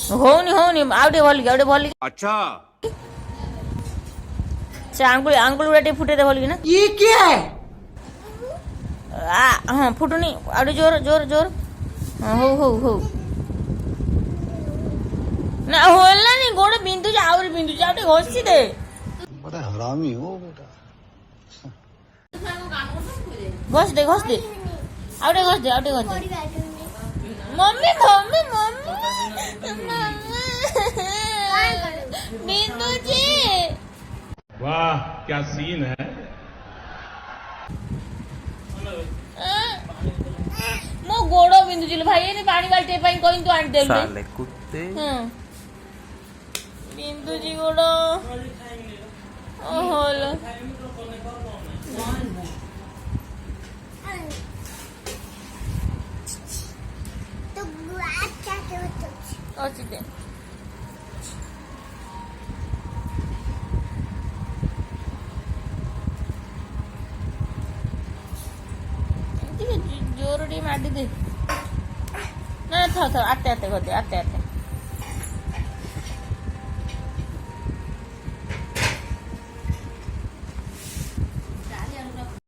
ହଉନି ଆଉ ଟିକେ ଭଲ କି अच्छा ସେ ଆଙ୍ଗୁଳି ଗୁଡ଼ା ଟିକେ ଫୁଟେଇ ଦେ ଭଲ କି ନା ये क्या है? ହଁ ଫୁଟୁନି ଆଉ ଟିକେ ଜୋର ହଁ ହଉ ନା ହେଲାନି ଗୋଡ ବିନ୍ଧୁଛି ଆହୁରି ବିନ୍ଧୁଛି ଆଉ ଟିକେ ଘଷି ଦେ बड़ा हरामी हो बेटा। ଘଷି ଦେ ଆଉ ଟିକେ ଘଷି ଦେ ମମ୍ମି ବିନ୍ଧୁଛି वाह क्या सीन है ମୋ ଗୋଡ ବିନ୍ଧୁଛି ଭାଇ ଏନେ ପାଣି ବାଲ୍ଟି ପାଇଁ କହିନି ତୁ ଆଣିଦେଲୁ साले कुत्ते। ବିନ୍ଧୁଛି ଗୋଡ ଓହୋ ଅଛି ଦେ ଟିକେ ଜୋର ଟିକେ ମାଡ଼ି ଦେ ନା ଥାଉ ଆତେ କରିଦେ ଆତେ